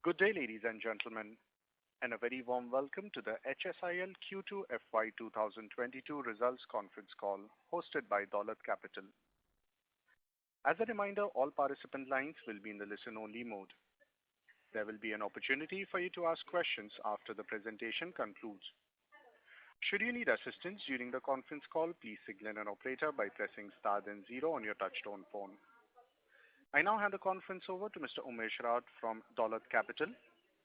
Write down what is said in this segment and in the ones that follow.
Good day, ladies and gentlemen, and a very warm welcome to the HSIL Q2 FY 2022 results conference call hosted by Dolat Capital. As a reminder, all participant lines will be in the listen-only mode. There will be an opportunity for you to ask questions after the presentation concludes. Should you need assistance during the conference call, please signal an operator by pressing star then 0 on your touchtone phone. I now hand the conference over to Mr. Umesh Raut from Dolat Capital.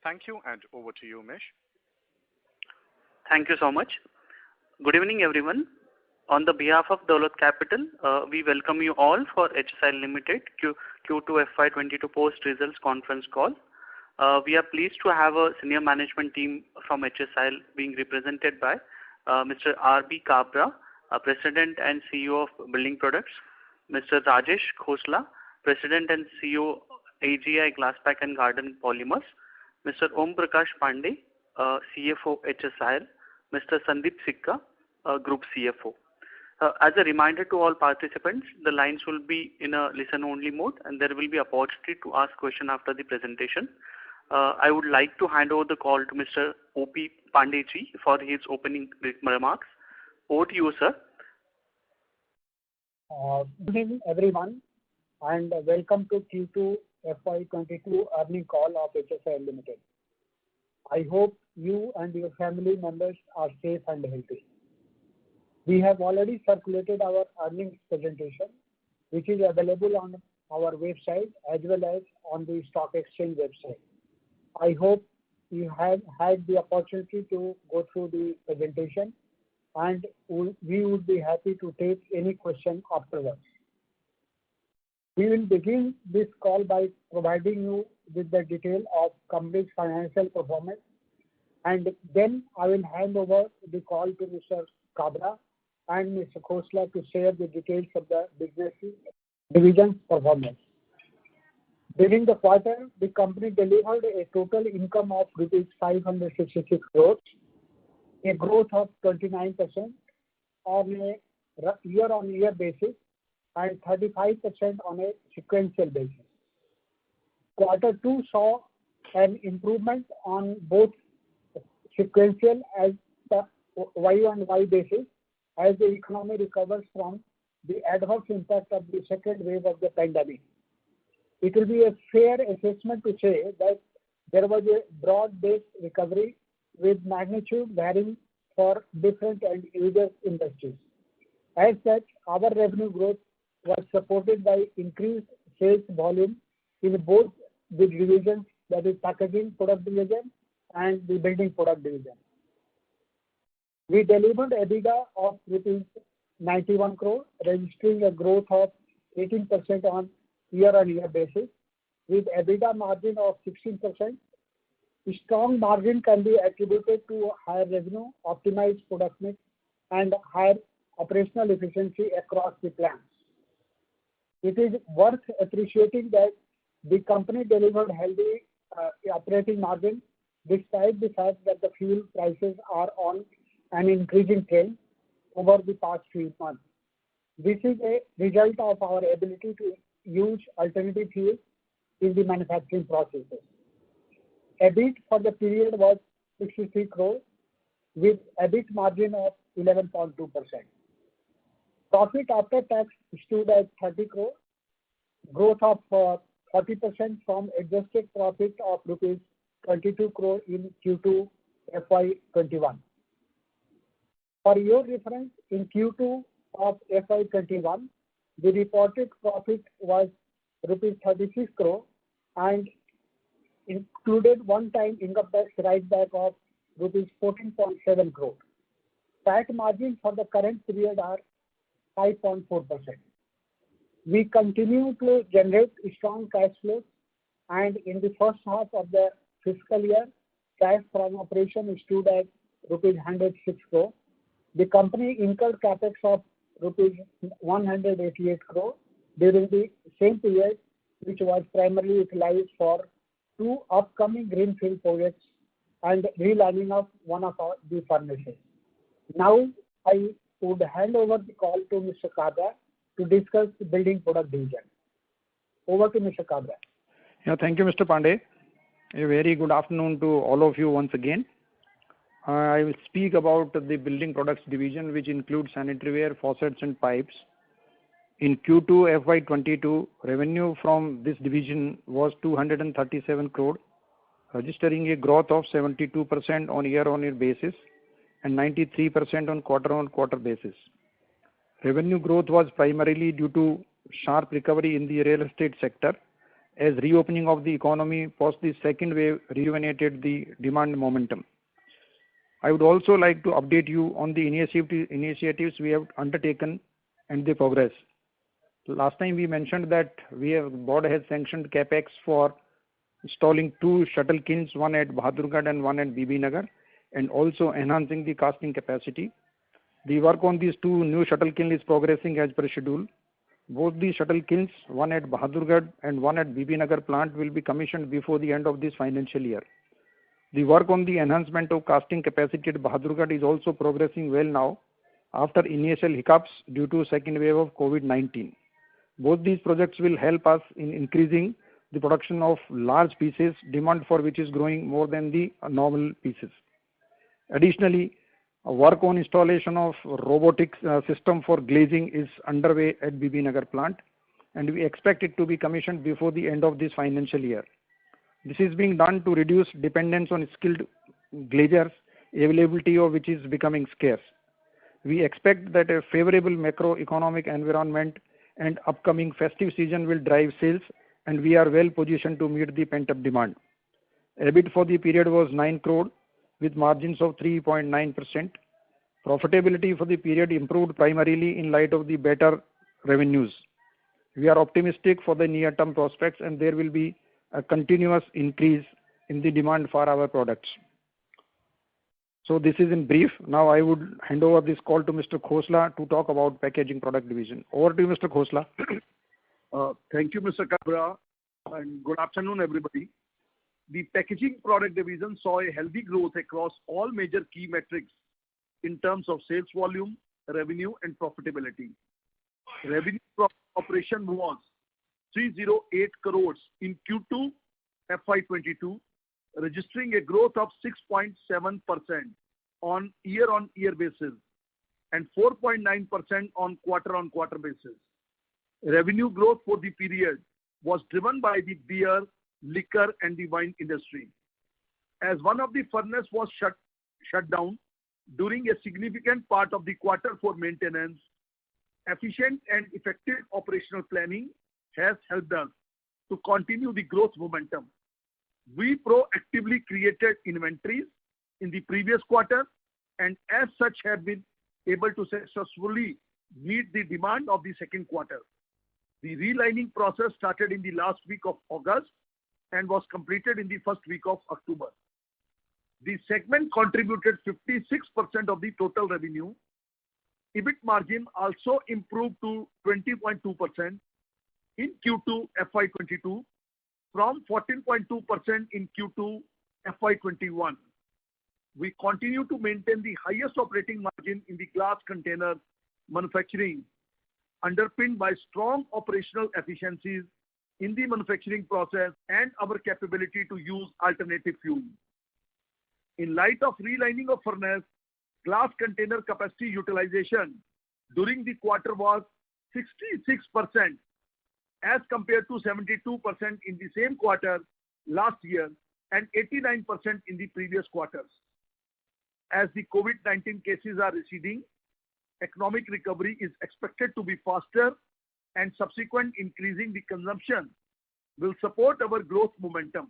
Thank you, and over to you, Umesh. Thank you so much. Good evening, everyone. On the behalf of Dolat Capital, we welcome you all for HSIL Limited Q2 FY 22 post-results conference call. We are pleased to have a senior management team from HSIL being represented by Mr. R.B. Kabra, President and CEO of Building Products, Mr. Rajesh Khosla, President and CEO AGI Glasspack and Garden Polymers, Mr. Om Prakash Pandey, CFO HSIL, Mr. Sandeep Sikka, Group CFO. As a reminder to all participants, the lines will be in a listen-only mode and there will be opportunity to ask questions after the presentation. I would like to hand over the call to Mr. O.P. Pandey ji for his opening remarks. Over to you, sir. Good evening, everyone, and welcome to Q2 FY 22 earnings call of HSIL Limited. I hope you and your family members are safe and healthy. We have already circulated our earnings presentation, which is available on our website as well as on the stock exchange website. I hope you have had the opportunity to go through the presentation, and we would be happy to take any question afterwards. We will begin this call by providing you with the detail of company's financial performance, and then I will hand over the call to Mr. Kabra and Mr. Khosla to share the details of the business division performance. During the quarter, the company delivered a total income of rupees 566 crores, a growth of 29% on a year-on-year basis and 35% on a sequential basis. Quarter 2 saw an improvement on both sequential as the Y-on-Y basis as the economy recovers from the adverse impact of the second wave of the pandemic. It will be a fair assessment to say that there was a broad-based recovery with magnitude varying for different and user industries. As such, our revenue growth was supported by increased sales volume in both the divisions, that is packaging product division and the building product division. We delivered EBITDA of rupees 91 crore, registering a growth of 18% on year-on-year basis with EBITDA margin of 16%. The strong margin can be attributed to higher revenue, optimized product mix, and higher operational efficiency across the plants. It is worth appreciating that the company delivered healthy operating margin despite the fact that the fuel prices are on an increasing trend over the past few months. This is a result of our ability to use alternative fuels in the manufacturing processes. EBIT for the period was 63 crore with EBIT margin of 11.2%. Profit after tax stood at 30 crore, growth of 40% from adjusted profit of rupees 22 crore in Q2 FY 21. For your reference, in Q2 of FY 21, the reported profit was rupees 36 crore and included one-time income tax write-back of rupees 14.7 crore. PAT margin for the current period are 5.4%. We continue to generate strong cash flows, and in the first half of the fiscal year, cash from operation stood at rupees 106 crore. The company incurred capex of rupees 188 crore during the same period, which was primarily utilized for 2 upcoming greenfield projects and relining of one of the furnaces. Now I would hand over the call to Mr. Kabra to discuss the building product division. Over to Mr. Kabra. Yeah, thank you, Mr. Pandey. A very good afternoon to all of you once again. I will speak about the building products division, which includes sanitary ware, faucets and pipes. In Q2 FY22, revenue from this division was 237 crore, registering a growth of 72% on year-on-year basis and 93% on quarter-on-quarter basis. Revenue growth was primarily due to sharp recovery in the real estate sector, as reopening of the economy post the second wave rejuvenated the demand momentum. I would also like to update you on the initiatives we have undertaken and the progress. Last time we mentioned that board has sanctioned capex for installing 2 shuttle kilns, one at Bahadurgarh and one at BB Nagar, and also enhancing the casting capacity. The work on these 2 new shuttle kilns is progressing as per schedule. Both the shuttle kilns, one at Bahadurgarh and one at BB Nagar plant, will be commissioned before the end of this financial year. The work on the enhancement of casting capacity at Bahadurgarh is also progressing well now, after initial hiccups due to second wave of COVID-19. Both these projects will help us in increasing the production of large pieces, demand for which is growing more than the normal pieces. Additionally, work on installation of robotics system for glazing is underway at BB Nagar plant, and we expect it to be commissioned before the end of this financial year. This is being done to reduce dependence on skilled glaziers, availability of which is becoming scarce. We expect that a favorable macroeconomic environment and upcoming festive season will drive sales, and we are well positioned to meet the pent-up demand. EBIT for the period was 9 crore with margins of 3.9%. Profitability for the period improved primarily in light of the better revenues. We are optimistic for the near-term prospects, and there will be a continuous increase in the demand for our products. So this is in brief. Now I would hand over this call to Mr. Khosla to talk about packaging product division. Over to you, Mr. Khosla. Thank you, Mr. Kabra, and good afternoon, everybody. The packaging product division saw a healthy growth across all major key metrics in terms of sales volume, revenue, and profitability. Revenue from operation was 308 crores in Q2 FY22, registering a growth of 6.7% on year-on-year basis and 4.9% on quarter-on-quarter basis. Revenue growth for the period was driven by the beer, liquor, and the wine industry. As one of the furnace was shut down during a significant part of the quarter for maintenance, efficient and effective operational planning has helped us to continue the growth momentum. We proactively created inventories in the previous quarter, and as such have been able to successfully meet the demand of the second quarter. The relining process started in the last week of August and was completed in the first week of October. The segment contributed 56% of the total revenue. EBIT margin also improved to 20.2% in Q2 FY22 from 14.2% in Q2 FY21. We continue to maintain the highest operating margin in the glass container manufacturing, underpinned by strong operational efficiencies in the manufacturing process and our capability to use alternative fuel. In light of relining of furnace, glass container capacity utilization during the quarter was 66% as compared to 72% in the same quarter last year and 89% in the previous quarters. As the COVID-19 cases are receding, economic recovery is expected to be faster, and subsequent increasing the consumption will support our growth momentum.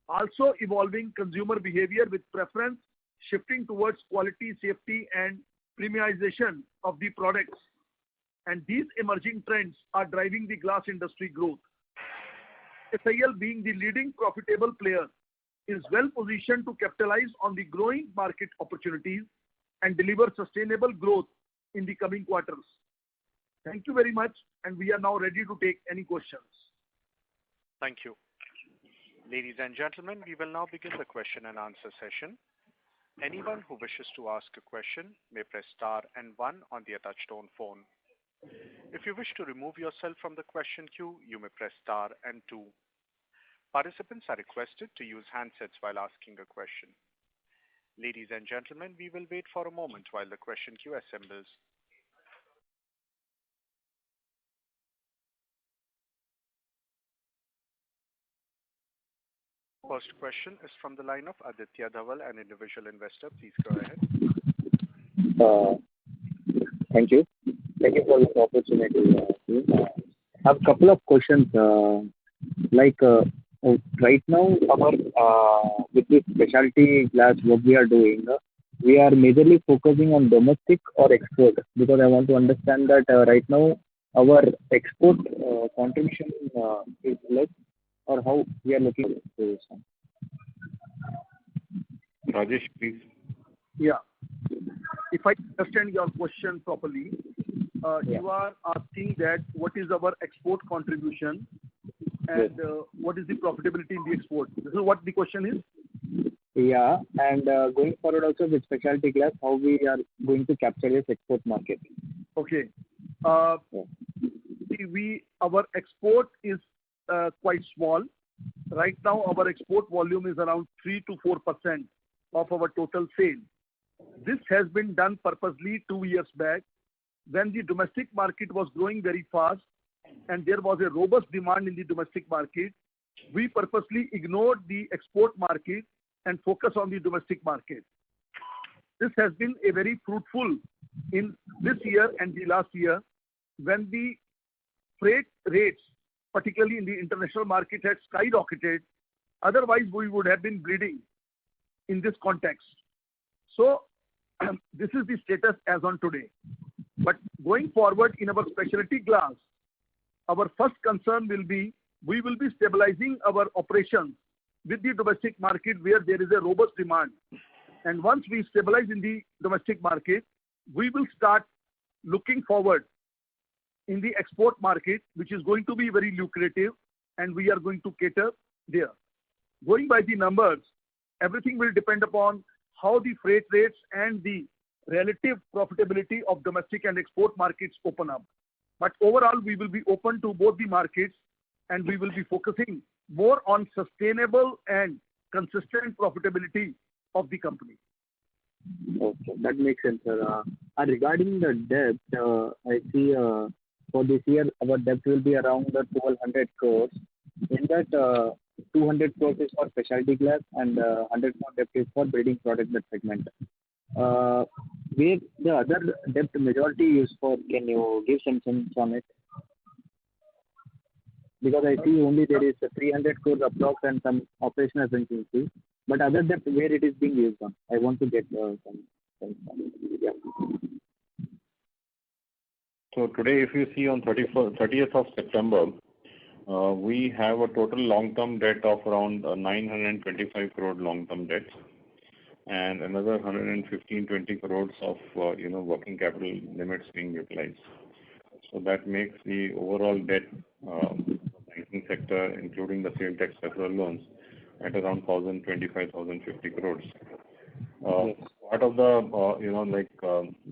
Also, evolving consumer behavior with preference shifting towards quality, safety, and premiumization of the products. And these emerging trends are driving the glass industry growth. SIL, being the leading profitable player, is well positioned to capitalize on the growing market opportunities and deliver sustainable growth in the coming quarters. Thank you very much, and we are now ready to take any questions. Thank you. Ladies and gentlemen, we will now begin the question and answer session. Anyone who wishes to ask a question may press star and 1 on their touchtone phone. If you wish to remove yourself from the question queue, you may press star and 2. Participants are requested to use handsets while asking a question. Ladies and gentlemen, we will wait for a moment while the question queue assembles. First question is from the line of Aditya Dhaval, an individual investor. Please go ahead. Thank you. Thank you for this opportunity. I have a couple of questions. Right now, with this specialty glass, what we are doing, we are majorly focusing on domestic or export, because I want to understand that right now our export contribution is less, or how we are looking at this. Rajesh, please. Yeah. If I understand your question properly, you are asking that what is our export contribution and what is the profitability in the export. This is what the question is? Yeah, and going forward also with specialty glass, how we are going to capture this export market. Okay. Our export is quite small. Right now, our export volume is around 3 to 4% of our total sale. This has been done purposely 2 years back when the domestic market was growing very fast and there was a robust demand in the domestic market. We purposely ignored the export market and focus on the domestic market. This has been a very fruitful in this year and the last year when the freight rates, particularly in the international market, had skyrocketed. Otherwise, we would have been bleeding in this context. So, this is the status as on today. But going forward in our specialty glass, our first concern will be, we will be stabilizing our operations with the domestic market where there is a robust demand. And once we stabilize in the domestic market, we will start looking forward in the export market, which is going to be very lucrative, and we are going to cater there. Going by the numbers, everything will depend upon how the freight rates and the relative profitability of domestic and export markets open up. But overall, we will be open to both the markets, and we will be focusing more on sustainable and consistent profitability of the company. Okay, that makes sense, sir. Regarding the debt, I see for this year our debt will be around 1,200 crores. In that, 200 crores is for specialty glass and 100 crore debt is for building product that segment. Where the other debt majority is for, can you give some sense on it? Because I see only there is 300 crores approx and some operational efficiency, but other debt where it is being used on. I want to get some sense on it. Yeah. So today, if you see on 30th of September, we have a total long-term debt of around 925 crore long-term debt, and another 115-20 crores of working capital limits being utilized. So that makes the overall debt banking sector, including the sale tax federal loans, at around 1,025-1,050 crores. Part of the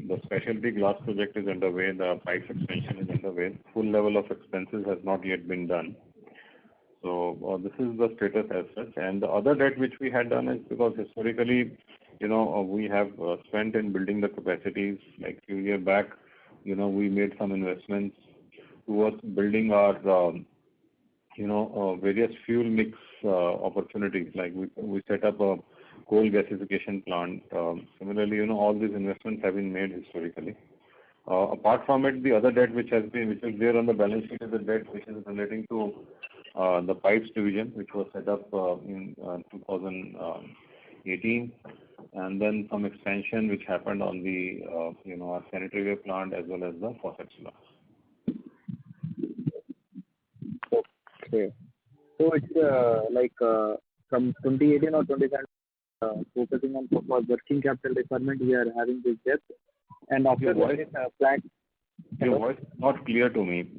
the specialty glass project is underway, the pipes expansion is underway. Full level of expenses has not yet been done. So this is the status as such. And the other debt which we had done is because historically, we have spent in building the capacities. Like a few years back, we made some investments towards building our, various fuel mix opportunities. Like we set up a coal gasification plant. Similarly, all these investments have been made historically. Apart from it, the other debt which is there on the balance sheet is the debt which is relating to the pipes division, which was set up in 2018, and then some expansion which happened on the our sanitary ware plant as well as the faucets plant. Okay. So it's from 2018 or 2017, focusing on working capital requirement, we are having this debt. And after Your voice is not clear to me.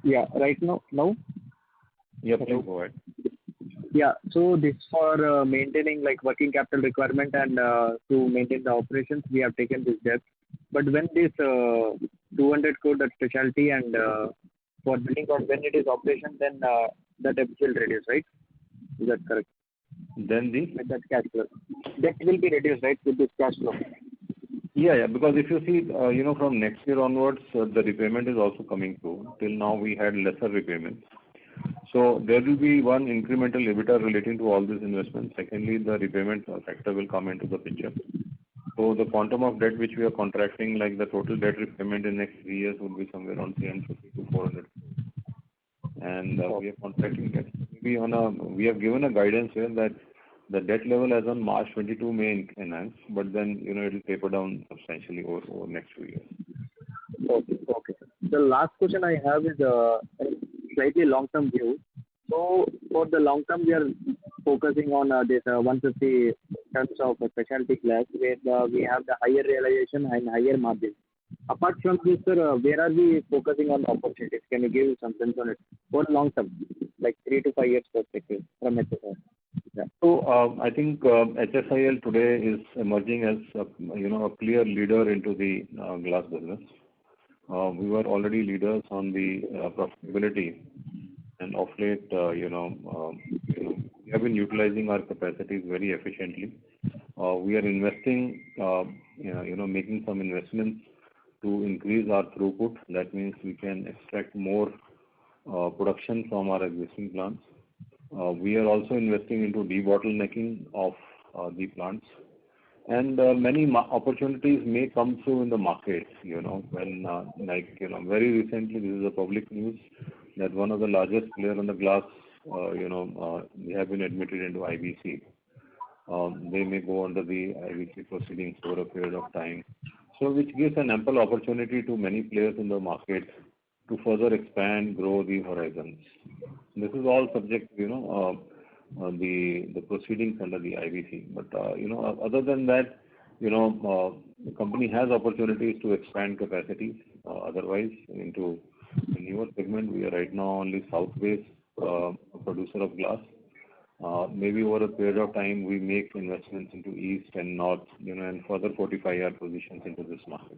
Yeah, right now? Yeah, please go ahead. Yeah, so this for maintaining working capital requirement and to maintain the operations, we have taken this debt. But when this 200 crore that specialty and for building out, when it is operation, then the debt will reduce, right? Is that correct? Then With that cash flow. Debt will be reduced, right, with this cash flow. yeah, because if you see, from next year onwards, the repayment is also coming through. Till now, we had lesser repayments. So there will be one incremental EBITDA relating to all these investments. Secondly, the repayment factor will come into the picture. So the quantum of debt which we are contracting, like the total debt repayment in next 3 years, would be somewhere around 350 to 400. And we are contracting debt. We have given a guidance here that the debt level as on March 22 may enhance, but then it will taper down substantially over next few years. Okay. The last question I have is a slightly long-term view. So for the long term, we are focusing on this 150 tons of specialty glass, where we have the higher realization and higher margin. Apart from this, sir, where are we focusing on the opportunities? Can you give some sense on it for long term, like 3 to 5 years perspective from HSIL? Yeah. So I think HSIL today is emerging as a clear leader into the glass business. We were already leaders on the profitability, and of late, we have been utilizing our capacities very efficiently. We are investing, making some investments to increase our throughput. That means we can extract more production from our existing plants. We are also investing into debottlenecking of the plants. And many opportunities may come through in the market, when, very recently, this is a public news, that one of the largest players on the glass, they have been admitted into IBC. They may go under the IBC proceedings for a period of time. So which gives an ample opportunity to many players in the market to further expand, grow the horizons. This is all subject to, the proceedings under the IBC. But, other than that, the company has opportunities to expand capacities. Otherwise, into the newer segment, we are right now only south-based producer of glass. Maybe over a period of time, we make investments into east and north, and further fortify our positions into this market.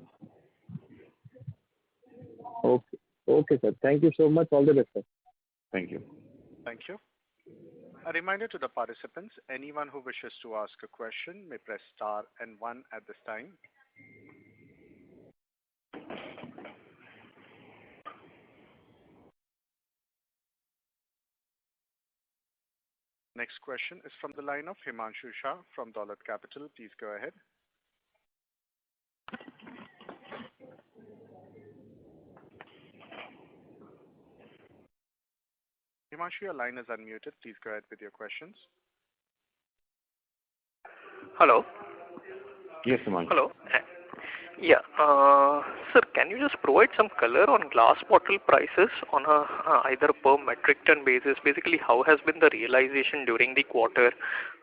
Okay, sir. Thank you so much. All the best, sir. Thank you. Thank you. A reminder to the participants, anyone who wishes to ask a question may press star and 1 at this time. Next question is from the line of Himanshu Shah from Dolat Capital. Please go ahead. Himanshu, your line is unmuted. Please go ahead with your questions. Hello. Yes, Himanshu. Hello. Yeah. Sir, can you just provide some color on glass bottle prices on either per metric ton basis? Basically, how has been the realization during the quarter?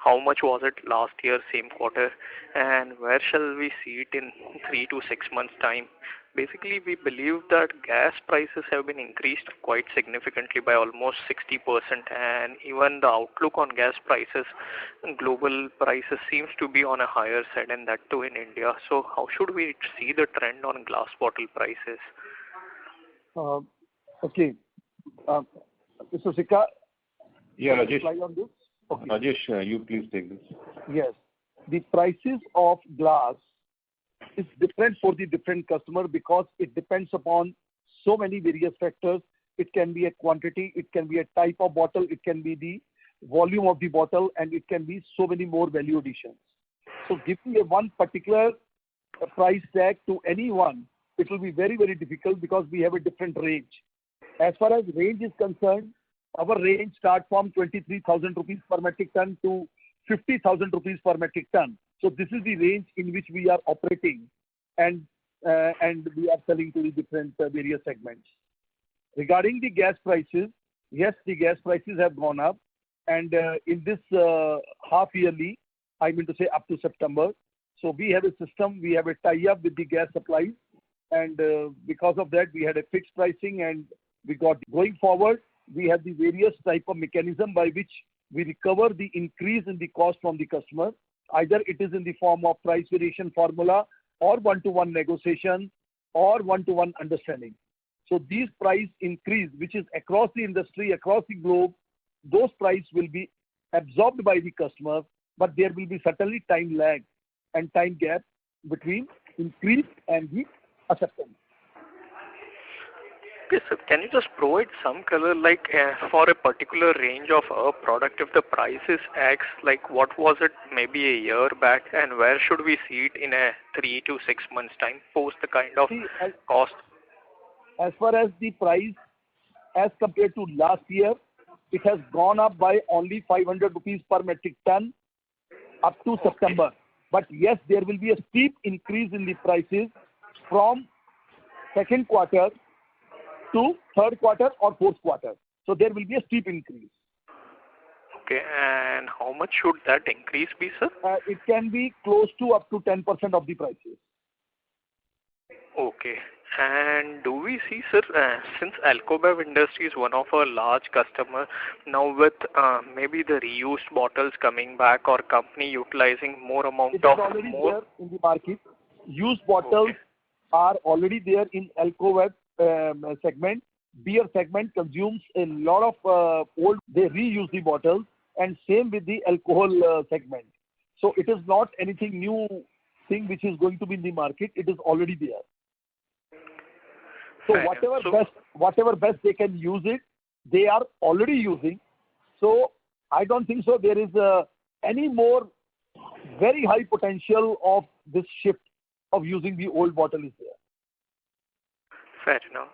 How much was it last year, same quarter? And where shall we see it in 3 to 6 months' time? Basically, we believe that gas prices have been increased quite significantly by almost 60%, and even the outlook on gas prices, global prices seems to be on a higher side, and that too in India. So how should we see the trend on glass bottle prices? Okay. Mr. Sikka? Yeah, Rajesh. Reply on this? Okay. Rajesh, you please take this. Yes. The prices of glass is different for the different customer because it depends upon so many various factors. It can be a quantity, it can be a type of bottle, it can be the volume of the bottle, and it can be so many more value additions. So giving a one particular price tag to anyone, it will be very, very difficult because we have a different range. As far as range is concerned, our range starts from 23,000 rupees per metric ton to 50,000 rupees per metric ton. So this is the range in which we are operating, and we are selling to the different various segments. Regarding the gas prices, yes, the gas prices have gone up, and in this half yearly, I mean to say up to September. So we have a system, we have a tie-up with the gas supplies, and because of that, we had a fixed pricing, and we got going forward. We have the various type of mechanism by which we recover the increase in the cost from the customer. Either it is in the form of price variation formula or one-to-one negotiation or one-to-one understanding. So these price increase, which is across the industry, across the globe, those price will be absorbed by the customer, but there will be certainly time lag and time gap between increase and the acceptance. Okay, sir. Can you just provide some color, like for a particular range of a product, if the price is X, like what was it maybe a year back, and where should we see it in a 3 to 6 months time post the kind of cost? As far as the price as compared to last year, it has gone up by only 500 rupees per metric ton up to September. But yes, there will be a steep increase in the prices from second quarter to third quarter or fourth quarter. So there will be a steep increase. Okay, and how much should that increase be, sir? It can be close to up to 10% of the prices. Okay. And do we see, sir, since Alcobev Industry is one of our large customers, now with maybe the reused bottles coming back or company utilizing more amount it of... It is already there in the market. Used bottles are already there in Alcobev segment. Beer segment consumes a lot of old, they reuse the bottles, and same with the alcohol segment. So it is not anything new thing which is going to be in the market. It is already there. So whatever best they can use it, they are already using. So I don't think so there is any more very high potential of this shift of using the old bottle is there. Fair enough.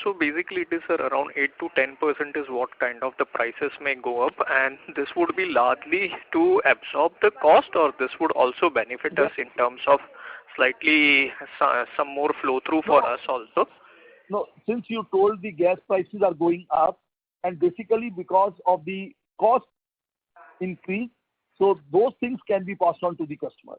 So basically it is around 8 to 10% is what kind of the prices may go up, and this would be largely to absorb the cost, or this would also benefit us in terms of slightly some more flow through for us also? No, since you told the gas prices are going up, and basically because of the cost increase, so those things can be passed on to the customer.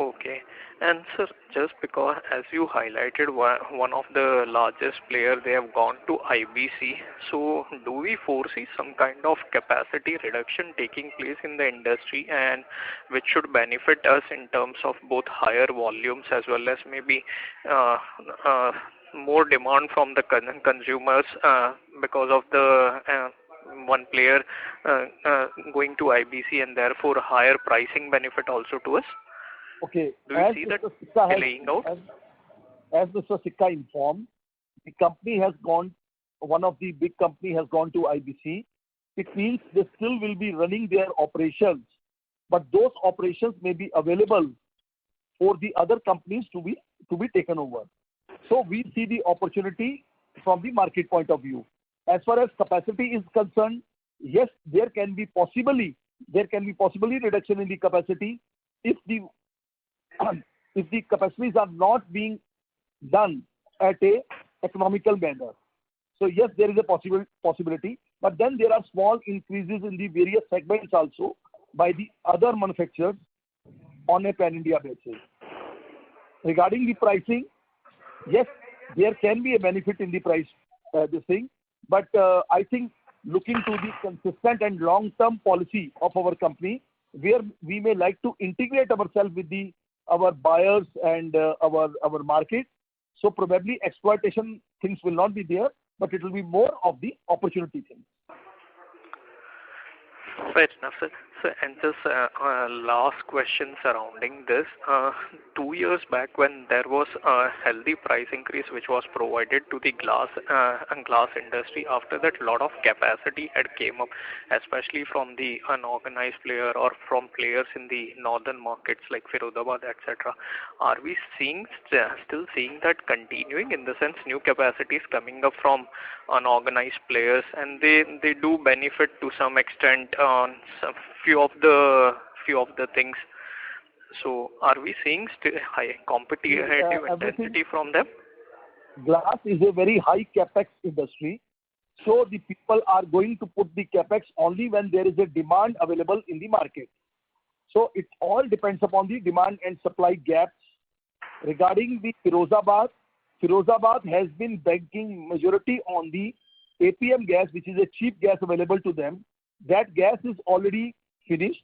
Okay. And sir, just because as you highlighted, one of the largest players, they have gone to IBC. So do we foresee some kind of capacity reduction taking place in the industry, and which should benefit us in terms of both higher volumes as well as maybe more demand from the consumers because of the one player going to IBC, and therefore higher pricing benefit also to us? Okay. Do you see that playing out? As Mr. Sikka informed, the company has gone, one of the big company has gone to IBC. It means they still will be running their operations, but those operations may be available for the other companies to be taken over. So we see the opportunity from the market point of view. As far as capacity is concerned, yes, there can be possibly reduction in the capacity if the capacities are not being done at a economical manner. So yes, there is a possibility, but then there are small increases in the various segments also by the other manufacturers on a pan-India basis. Regarding the pricing, yes, there can be a benefit in the price, this thing, but I think looking to the consistent and long-term policy of our company, where we may like to integrate ourselves with our buyers and our market. So probably exploitation things will not be there, but it will be more of the opportunity things. Fair enough, sir. And just last question surrounding this. 2 years back, when there was a healthy price increase which was provided to the glass industry, after that a lot of capacity had came up, especially from the unorganized player or from players in the northern markets like Firozabad, etc. Are we still seeing that continuing, in the sense new capacities coming up from unorganized players, and they do benefit to some extent on some few of the things? So are we seeing still high competitive intensity from them? Glass is a very high capex industry, so the people are going to put the capex only when there is a demand available in the market. So it all depends upon the demand and supply gaps. Regarding the Firozabad has been banking majority on the APM gas, which is a cheap gas available to them. That gas is already finished.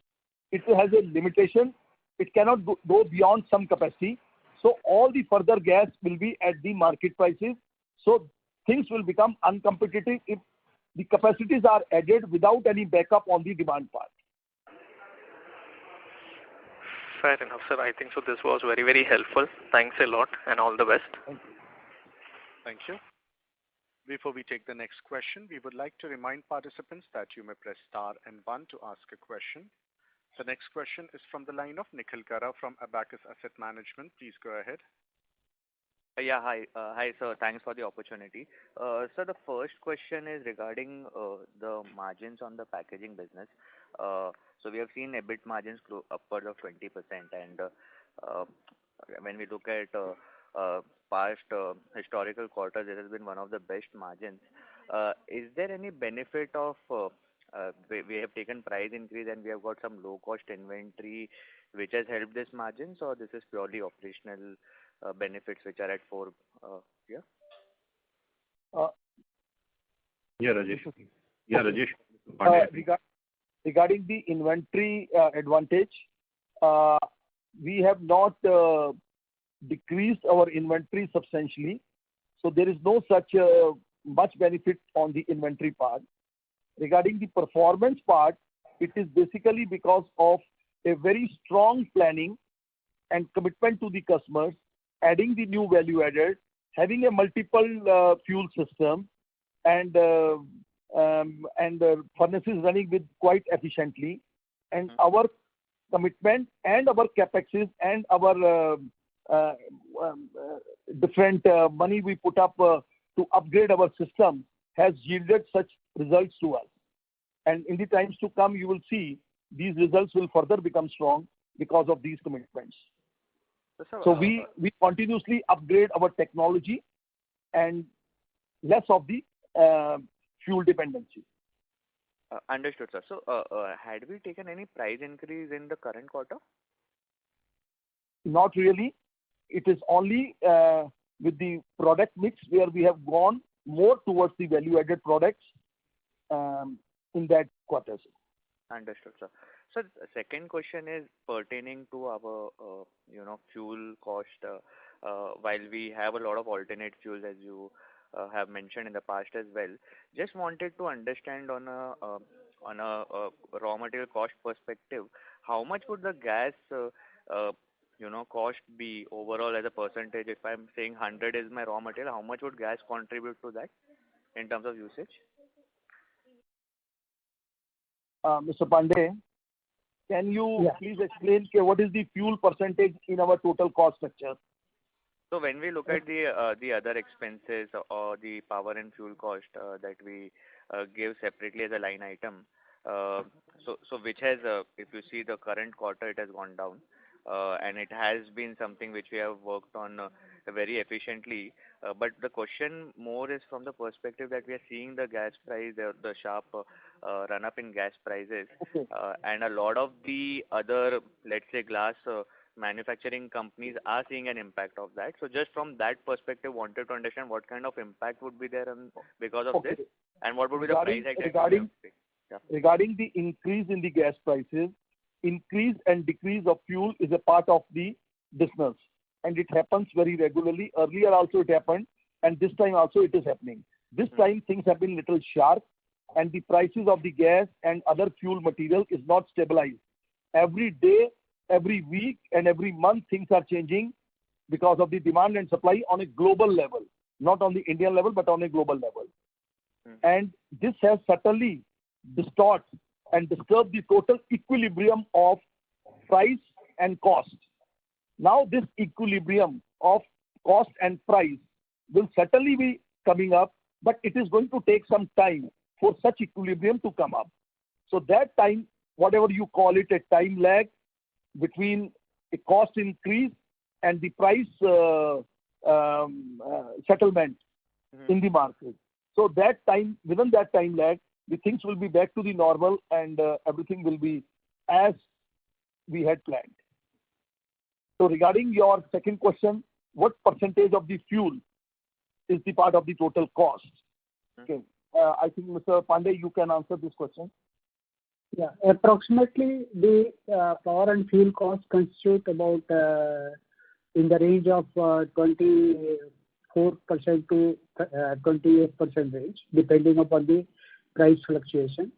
It has a limitation. It cannot go beyond some capacity. So all the further gas will be at the market prices. So things will become uncompetitive if the capacities are added without any backup on the demand part. Fair enough, sir. I think so. This was very, very helpful. Thanks a lot and all the best. Thank you. Thank you. Before we take the next question, we would like to remind participants that you may press star and one to ask a question. The next question is from the line of Nikhil Kara from Abacus Asset Management. Please go ahead. Yeah, hi. Hi, sir. Thanks for the opportunity. So the first question is regarding the margins on the packaging business. So we have seen EBIT margins grow upwards of 20%, and when we look at past historical quarters, it has been one of the best margins. Is there any benefit of we have taken price increase and we have got some low cost inventory which has helped this margins, or this is purely operational benefits which are at fore? Yeah. Rajesh. Yeah, Rajesh. Regarding the inventory advantage, we have not decreased our inventory substantially, so there is no such much benefit on the inventory part. Regarding the performance part, it is basically because of a very strong planning and commitment to the customers, adding the new value added, having a multiple fuel system, and furnaces running with quite efficiently, and our commitment and our capexes and our different money we put up to upgrade our system has yielded such results to us. And in the times to come, you will see these results will further become strong because of these commitments. So we continuously upgrade our technology and less of the fuel dependency. Understood, sir. So had we taken any price increase in the current quarter? Not really. It is only with the product mix where we have gone more towards the value-added products in that quarter. Understood, sir. So the second question is pertaining to our, fuel cost. While we have a lot of alternate fuels, as you have mentioned in the past as well, just wanted to understand on a raw material cost perspective, how much would the gas cost be overall as a percentage? If I'm saying 100 is my raw material, how much would gas contribute to that in terms of usage? Mr. Pandey, can you please explain what is the fuel percentage in our total cost structure? So when we look at the other expenses or the power and fuel cost that we give separately as a line item, so which has, if you see the current quarter, it has gone down. And it has been something which we have worked on very efficiently. But the question more is from the perspective that we are seeing the gas price, the sharp run up in gas prices. Okay. And a lot of the other, let's say, glass manufacturing companies are seeing an impact of that. So just from that perspective, wanted to understand what kind of impact would be there because of this, and what would be the price hike? Regarding the increase in the gas prices, increase and decrease of fuel is a part of the business, and it happens very regularly. Earlier also it happened, and this time also it is happening. This time things have been little sharp, and the prices of the gas and other fuel material is not stabilized. Every day, every week, and every month things are changing because of the demand and supply on a global level, not on the Indian level, but on a global level. And this has certainly distorted and disturbed the total equilibrium of price and cost. Now this equilibrium of cost and price will certainly be coming up, but it is going to take some time for such equilibrium to come up. So that time, whatever you call it, a time lag between a cost increase and the price settlement in the market. So that time, within that time lag, the things will be back to the normal, and everything will be as we had planned. So regarding your second question, what percentage of the fuel is the part of the total cost? Okay. I think Mr. Pandey, you can answer this question. Yeah, approximately the power and fuel cost constitute about in the range of 24% to 28% range, depending upon the price fluctuation.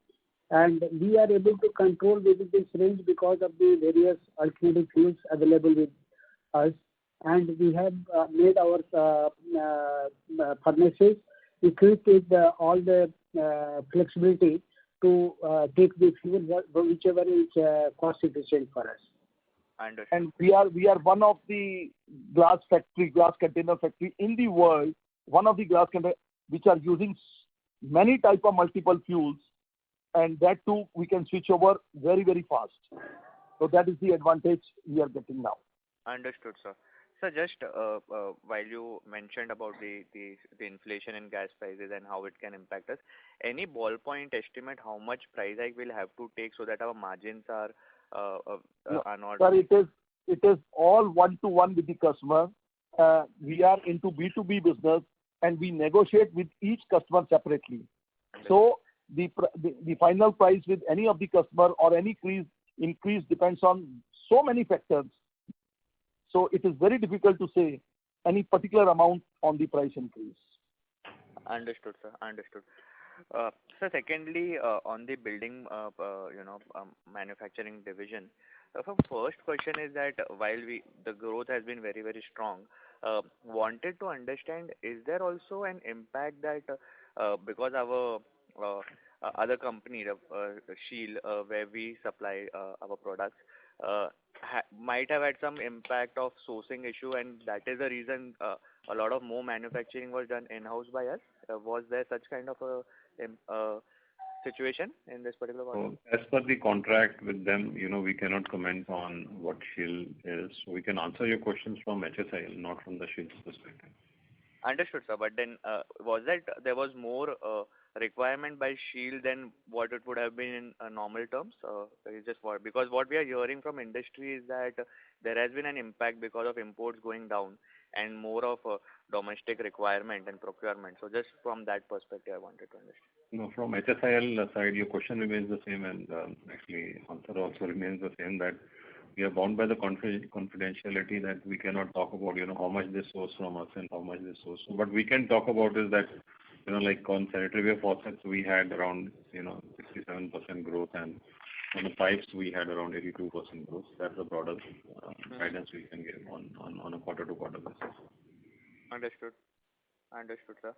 And we are able to control within this range because of the various alternative fuels available with us. And we have made our furnaces equipped with all the flexibility to take the fuel whichever is cost efficient for us. And we are one of the glass container factory in the world, one of the glass container which are using many type of multiple fuels, and that too we can switch over very, very fast. So that is the advantage we are getting now. Understood, sir. So just while you mentioned about the inflation in gas prices and how it can impact us, any ballpoint estimate how much price hike we'll have to take so that our margins are not? Sir, it is all one-to-one with the customer. We are into B2B business, and we negotiate with each customer separately. So the final price with any of the customer or any increase depends on so many factors. So it is very difficult to say any particular amount on the price increase. Understood, sir. Understood. So secondly, on the building, manufacturing division, so first question is that while the growth has been very, very strong, wanted to understand, is there also an impact that because our other company, Shield, where we supply our products, might have had some impact of sourcing issue, and that is the reason a lot of more manufacturing was done in-house by us? Was there such kind of a situation in this particular one? So as per the contract with them, we cannot comment on what Shield is. So we can answer your questions from HSIL, not from the Shield's perspective. Understood, sir. But then was that there was more requirement by Shield than what it would have been in normal terms? Because what we are hearing from industry is that there has been an impact because of imports going down and more of a domestic requirement and procurement. So just from that perspective, I wanted to understand. No, from HSIL side, your question remains the same, and actually answer also remains the same, that we are bound by the confidentiality that we cannot talk about, how much they source from us and how much they source. So what we can talk about is that, like on sanitary ware faucets, we had around, 67% growth, and on the pipes, we had around 82% growth. That's the broader guidance we can give on a quarter-to-quarter basis. Understood, sir.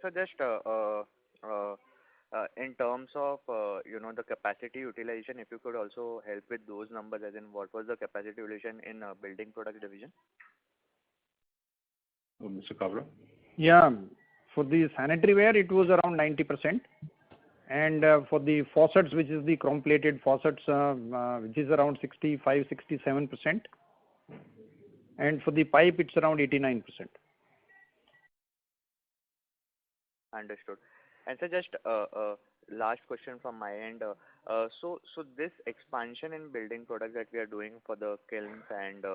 So just in terms of the capacity utilization, if you could also help with those numbers, as in what was the capacity utilization in building products division? Mr. Kabra? Yeah, for the sanitary ware it was around 90%, and for the faucets, which is the chrome plated faucets, which is around 65-67%, and for the pipe it's around 89%. Understood. And so just last question from my end. So this expansion in building products that we are doing for the kilns and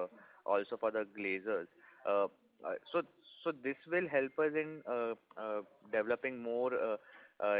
also for the glazers, so this will help us in developing more,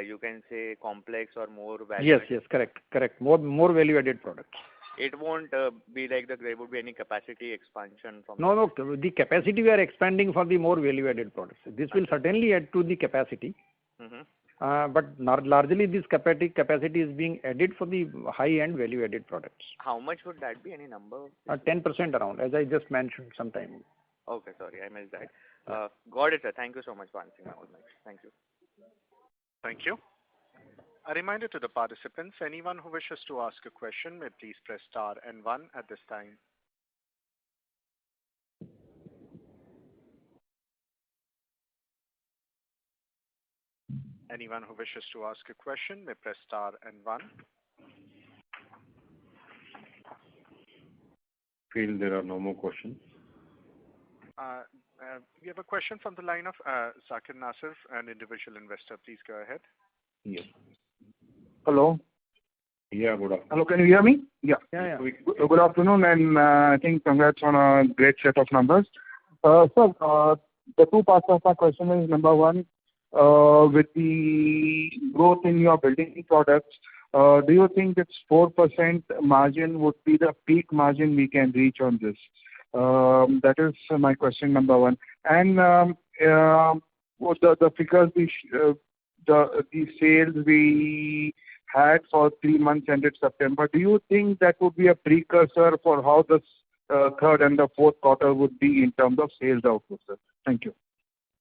you can say, complex or more value. Yes, correct. More value-added products. It won't be like there would be any capacity expansion from. No. The capacity we are expanding for the more value-added products. This will certainly add to the capacity. Mm-hmm. But largely this capacity is being added for the high-end value-added products. How much would that be? Any number? 10% around, as I just mentioned some time ago. Okay, sorry, I missed that. Got it, sir. Thank you so much for answering all my questions. Thank you. Thank you. A reminder to the participants, anyone who wishes to ask a question may please press star and 1 at this time. Anyone who wishes to ask a question may press star and 1. Feel there are no more questions. We have a question from the line of Zakir Nasir, an individual investor. Please go ahead. Yes. Hello. Yeah, good afternoon. Hello, can you hear me? Yeah. Yeah. Good afternoon, and I think congrats on a great set of numbers. Sir, the two parts of my question is, number one, with the growth in your building products, do you think this 4% margin would be the peak margin we can reach on this? That is my question number one. And the figures the sales we had for 3 months ended September, do you think that would be a precursor for how the third and the fourth quarter would be in terms of sales outlook, sir? Thank you.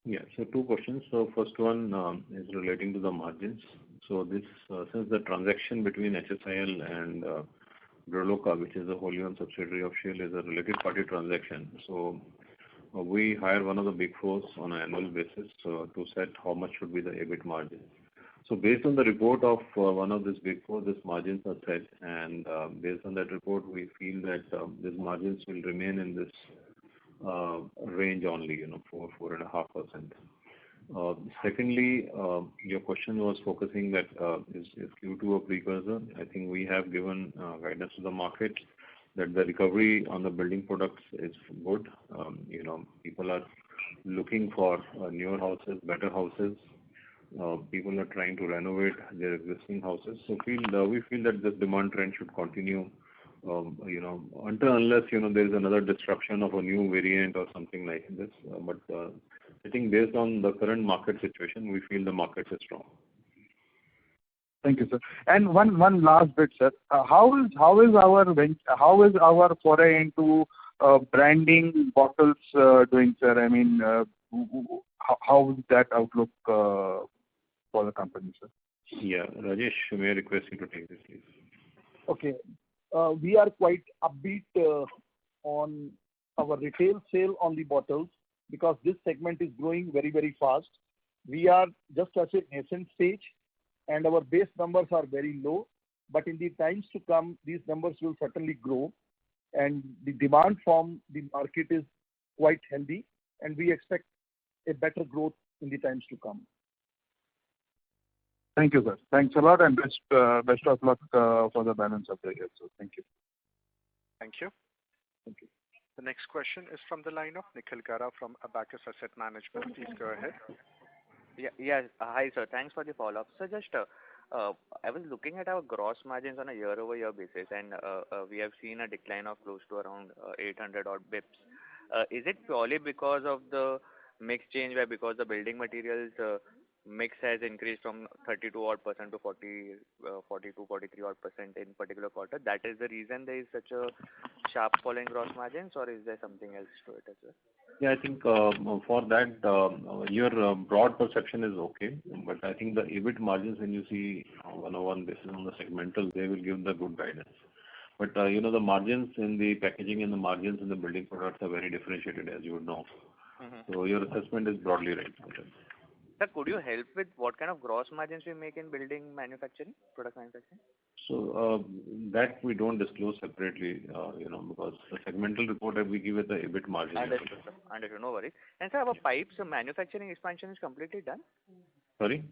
Yeah. So two questions. So first one is relating to the margins. So this since the transaction between HSIL and Doloka, which is a wholly owned subsidiary of Shell, is a related party transaction. So we hire one of the big fours on an annual basis to set how much should be the EBIT margin. So based on the report of one of these big four, these margins are set, and based on that report, we feel that these margins will remain in this range only, 4.5%. Secondly, your question was focusing that is Q2 a precursor? I think we have given guidance to the market that the recovery on the building products is good. People are looking for newer houses, better houses. People are trying to renovate their existing houses. So we feel that this demand trend should continue, until unless there is another disruption of a new variant or something like this. But I think based on the current market situation, we feel the market is strong. Thank you, sir. And one last bit, sir. How is our foray into branding bottles doing, sir? I mean, how is that outlook for the company, sir? Yeah, Rajesh, may I request you to take this, please? Okay. We are quite upbeat on our retail sale on the bottles because this segment is growing very, very fast. We are just at a nascent stage and our base numbers are very low. But in the times to come, these numbers will certainly grow and the demand from the market is quite healthy and we expect a better growth in the times to come. Thank you, sir. Thanks a lot and best of luck for the balance of the year. So thank you. Thank you. Thank you. The next question is from the line of Nikhil Gara from Abacus Asset Management. Please go ahead. Yeah. Hi, sir. Thanks for the follow-up. So just I was looking at our gross margins on a year-over-year basis, and we have seen a decline of close to around 800 odd bips. Is it purely because of the mix change, where because the building materials mix has increased from 32 odd % to 42, 43 odd % in particular quarter? That is the reason there is such a sharp fall in gross margins, or is there something else to it as well? Yeah, I think for that, your broad perception is okay, but I think the EBIT margins, when you see one-on-one basis on the segmental, they will give the good guidance. But the margins in the packaging and the margins in the building products are very differentiated, as you would know. Mm-hmm. So your assessment is broadly right. Sir, could you help with what kind of gross margins we make in building manufacturing, product manufacturing? So that we don't disclose separately, because the segmental report that we give it the EBIT margin. Understood. No worries. And sir, our pipes manufacturing expansion is completely done? Sorry?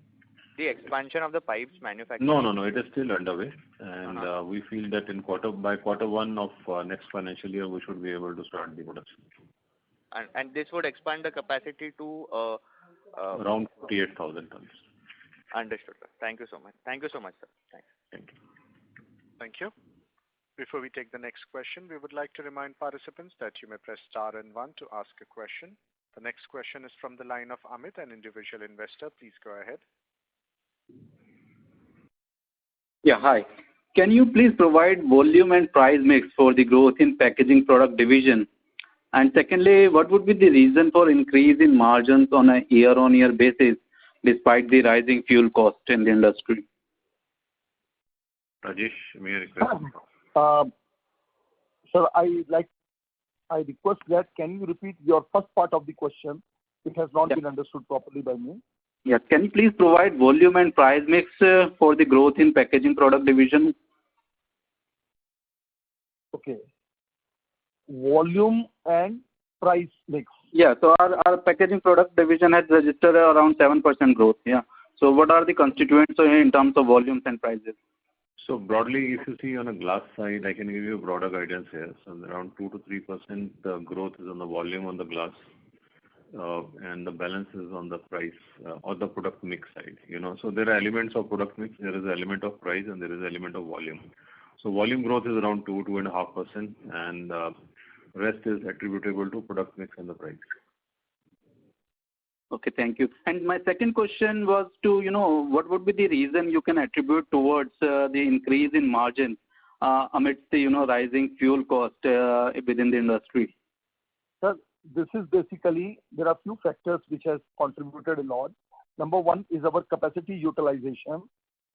The expansion of the pipes manufacturing. No. It is still underway, and we feel that by quarter one of next financial year, we should be able to start the production. And this would expand the capacity to around 48,000 tons. Understood, sir. Thank you so much. Thank you so much, sir. Thanks. Thank you. Thank you. Before we take the next question, we would like to remind participants that you may press star and 1 to ask a question. The next question is from the line of Amit, an individual investor. Please go ahead. Yeah, hi. Can you please provide volume and price mix for the growth in packaging product division? And secondly, what would be the reason for increase in margins on a year-on-year basis despite the rising fuel cost in the industry? Rajesh, may I request? Sir, I request that can you repeat your first part of the question? It has not been understood properly by me. Yeah. Can you please provide volume and price mix for the growth in packaging product division? Okay. Volume and price mix. Yeah. So our packaging product division has registered around 7% growth. Yeah. So what are the constituents in terms of volumes and prices? So broadly, if you see on a glass side, I can give you a broader guidance here. So around 2 to 3% growth is on the volume on the glass, and the balance is on the price or the product mix side. So there are elements of product mix, there is an element of price, and there is an element of volume. So volume growth is around 2.5%, and rest is attributable to product mix and the price. Okay, thank you. And my second question was to, what would be the reason you can attribute towards the increase in margins amidst the, rising fuel cost within the industry? Sir, this is basically, there are few factors which has contributed a lot. Number one is our capacity utilization,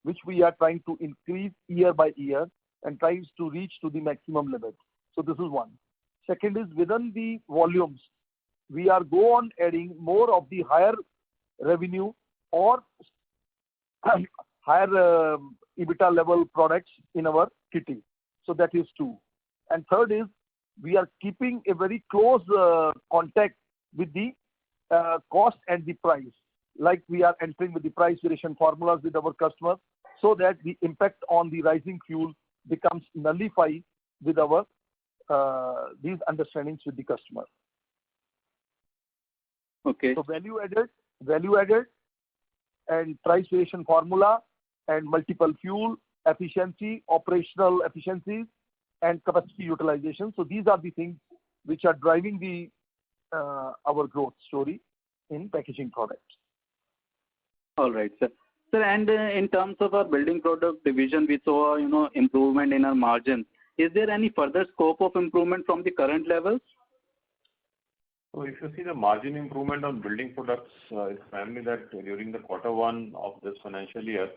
which we are trying to increase year by year and tries to reach to the maximum limit. So this is one. Second is within the volumes, we are go on adding more of the higher revenue or higher EBITDA level products in our kitty. So that is two. And third is we are keeping a very close contact with the cost and the price. Like we are entering with the price variation formulas with our customers so that the impact on the rising fuel becomes nullified with our these understandings with the customer. Okay. So value added and price variation formula and multiple fuel efficiency, operational efficiencies and capacity utilization. So these are the things which are driving the our growth story in packaging products. All right, sir. Sir, and in terms of our building product division, we saw, improvement in our margin. Is there any further scope of improvement from the current levels? So if you see the margin improvement on building products, it's primarily that during the quarter one of this financial year,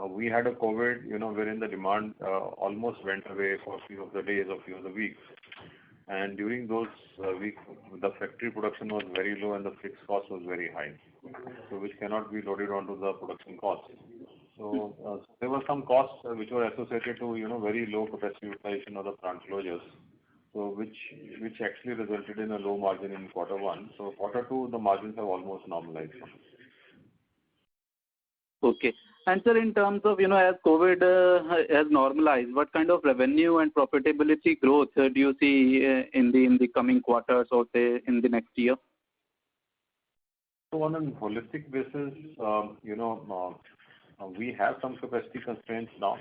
we had a COVID, wherein the demand almost went away for a few of the days or few of the weeks. And during those weeks, the factory production was very low and the fixed cost was very high, so which cannot be loaded onto the production costs. So there were some costs which were associated to, very low capacity utilization of the plant closures. So which actually resulted in a low margin in quarter one. So quarter two, the margins have almost normalized. Okay. And sir, in terms of, as COVID has normalized, what kind of revenue and profitability growth do you see in the coming quarters or say in the next year? So on a holistic basis, we have some capacity constraints now,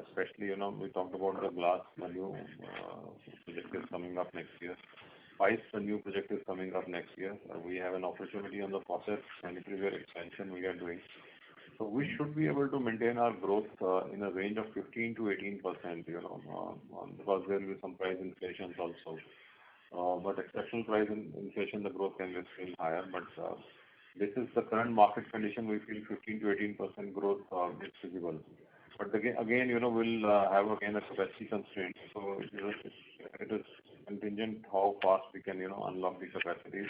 especially, we talked about the glass, the new project is coming up next year. Pipes, the new project is coming up next year. We have an opportunity on the faucet sanitaryware expansion we are doing. So we should be able to maintain our growth in a range of 15 to 18%, because there will be some price inflations also. But exceptional price inflation, the growth can be still higher. But this is the current market condition. We feel 15 to 18% growth is feasible. But again, we'll have again a capacity constraint. So it is contingent how fast we can, unlock the capacities,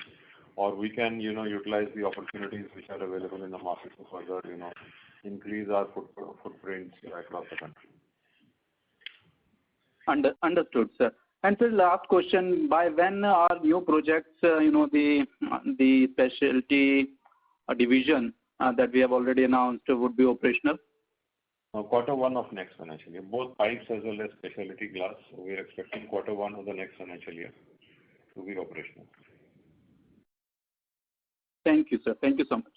or we can, utilize the opportunities which are available in the market to further, increase our footprints across the country. Understood, sir. And sir, last question: by when are new projects, the specialty division that we have already announced would be operational? Quarter one of next financial year, both pipes as well as specialty glass. So we are expecting quarter one of the next financial year to be operational. Thank you, sir. Thank you so much.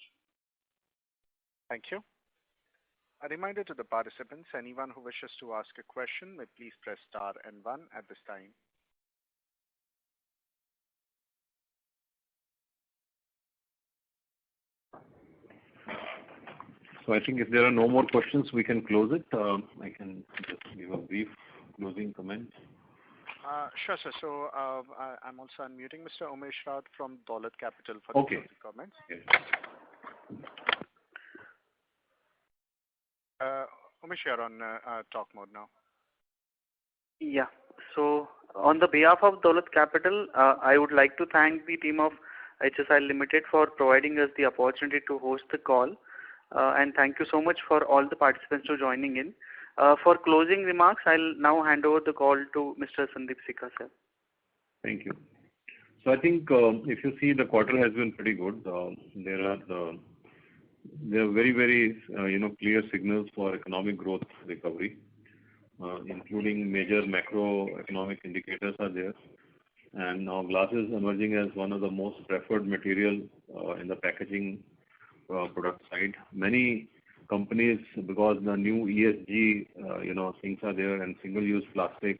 Thank you. A reminder to the participants, anyone who wishes to ask a question may please press star and 1 at this time. So I think if there are no more questions, we can close it. I can just give a brief closing comment. Sure, sir. So I'm also unmuting Mr. Umesh Raut from Dolat Capital for the closing comments. Yes. Umesh, you're on talk mode now. Yeah. So on the behalf of Dolat Capital, I would like to thank the team of HSIL Limited for providing us the opportunity to host the call. And thank you so much for all the participants for joining in. For closing remarks, I'll now hand over the call to Mr. Sandeep Sikka, sir. Thank you. So I think if you see, the quarter has been pretty good. There are very, very clear signals for economic growth recovery, including major macroeconomic indicators are there. And now glass is emerging as one of the most preferred material in the packaging product side. Many companies, because the new ESG, things are there, and single-use plastic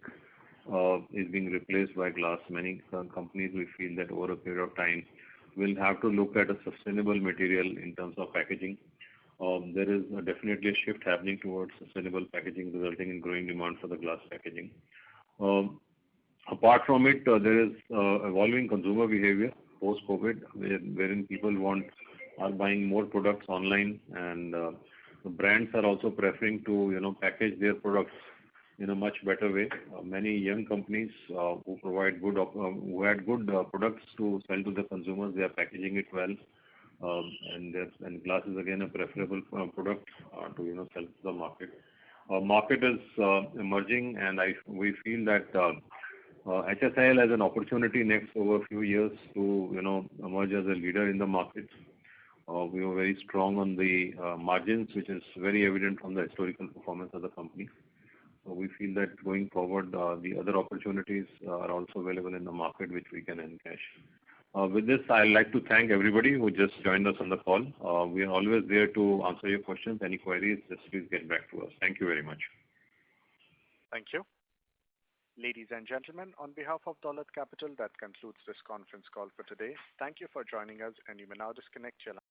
is being replaced by glass. Many companies, we feel that over a period of time, will have to look at a sustainable material in terms of packaging. There is definitely a shift happening towards sustainable packaging, resulting in growing demand for the glass packaging. Apart from it, there is evolving consumer behavior post-COVID, wherein people are buying more products online, and the brands are also preferring to package their products in a much better way. Many young companies who provide who had good products to sell to the consumers, they are packaging it well, and glass is again a preferable product to sell to the market. Market is emerging, and we feel that HSIL has an opportunity next over a few years to emerge as a leader in the market. We were very strong on the margins, which is very evident from the historical performance of the company. So we feel that going forward, the other opportunities are also available in the market, which we can encash. With this, I'd like to thank everybody who just joined us on the call. We are always there to answer your questions. Any queries, just please get back to us. Thank you very much. Thank you. Ladies and gentlemen, on behalf of Dolat Capital, that concludes this conference call for today. Thank you for joining us, and you may now disconnect your line.